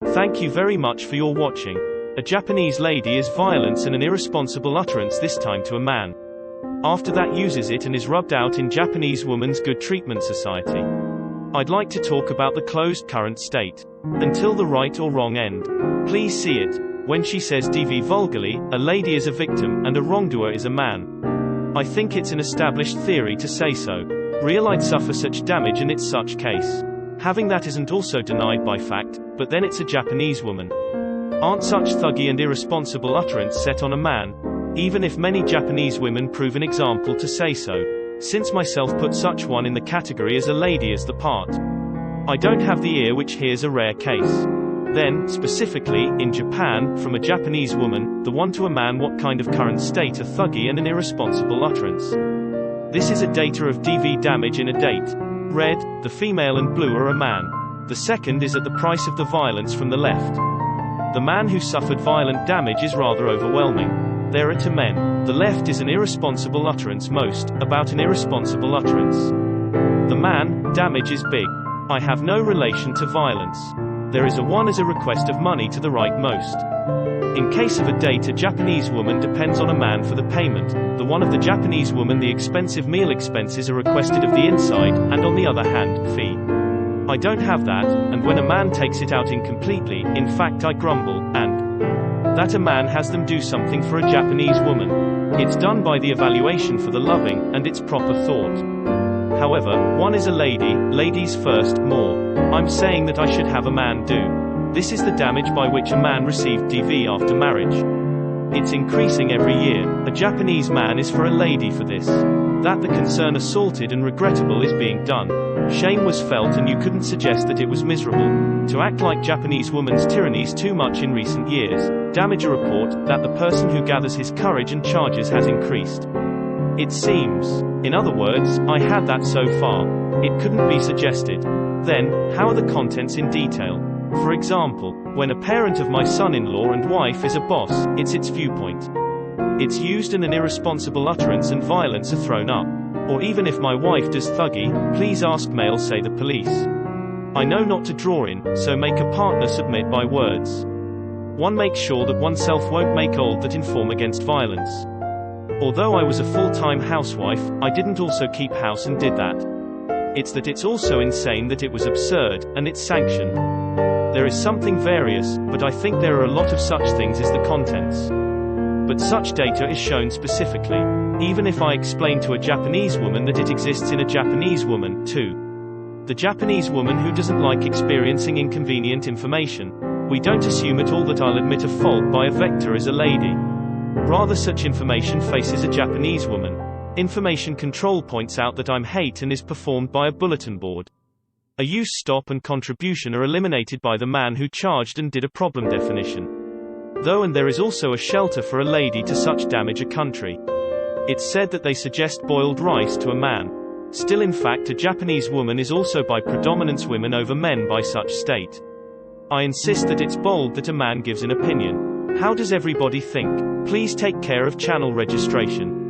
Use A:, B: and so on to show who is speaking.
A: Thank you very much for your watching. A Japanese lady is violence and an irresponsible utterance, this time to a man. After that uses it and is rubbed out in Japanese woman's good treatment society. I'd like to talk about the closed current state. Until the right or wrong end. Please see it. When she says DV vulgarly, a lady is a victim, and a wrongdoer is a man. I think it's an established theory to say so. Real I'd suffer such damage and it's such case. Having that isn't also denied by fact, but then it's a Japanese woman. Aren't such thuggy and irresponsible utterance set on a man? Even if many Japanese women prove an example to say so. Since myself put such one in the category as a lady as the part. I don't have the ear which hears a rare case. Then, specifically, in Japan, from a Japanese woman, the one to a man, what kind of current state a thuggy and an irresponsible utterance. This is a data of DV damage in a date. Red, the female, and blue are a man. The second is at the price of the violence from the left. The man who suffered violent damage is rather overwhelming. There are to men. The left is an irresponsible utterance, most, about an irresponsible utterance. The man, damage is big. I have no relation to violence. There is a one as a request of money to the right most. In case of a date, a Japanese woman depends on a man for the payment. The one of the Japanese woman, the expensive meal expenses are requested of the inside, and on the other hand, fee. I don't have that, and when a man takes it out incompletely, in fact I grumble, and that a man has them do something for a Japanese woman. It's done by the evaluation for the loving, and it's proper thought. However, one is a lady, ladies first, more. I'm saying that I should have a man do. This is the damage by which a man received DV after marriage. It's increasing every year. A Japanese man is for a lady for this. That the concern assaulted and regrettable is being done. Shame was felt and you couldn't suggest that it was miserable. To act like Japanese woman's tyrannies too much in recent years. Damage a report, that the person who gathers his courage and charges has increased. It seems. In other words, I had that so far. It couldn't be suggested. Then, how are the contents in detail? For example, when a parent of my son-in-law and wife is a boss, it's its viewpoint. It's used and an irresponsible utterance and violence are thrown up. Or even if my wife does thuggy, please ask male, say the police. I know not to draw in, so make a partner submit by words. One makes sure that oneself won't make old that inform against violence. Although I was a full-time housewife, I didn't also keep house and did that. It's that it's also insane that it was absurd, and it's sanctioned. There is something various, but I think there are a lot of such things as the contents. But such data is shown specifically. Even if I explain to a Japanese woman that it exists in a Japanese woman, too. The Japanese woman who doesn't like experiencing inconvenient information. We don't assume at all that I'll admit a fault by a vector as a lady. Rather, such information faces a Japanese woman. Information control points out that I'm hate and is performed by a bulletin board. A use stop and contribution are eliminated by the man who charged and did a problem definition. Though, and there is also a shelter for a lady to such damage a country. It's said that they suggest boiled rice to a man. Still, in fact, a Japanese woman is also by predominance women over men by such state. I insist that it's bold that a man gives an opinion. How does everybody think? Please take care of channel registration.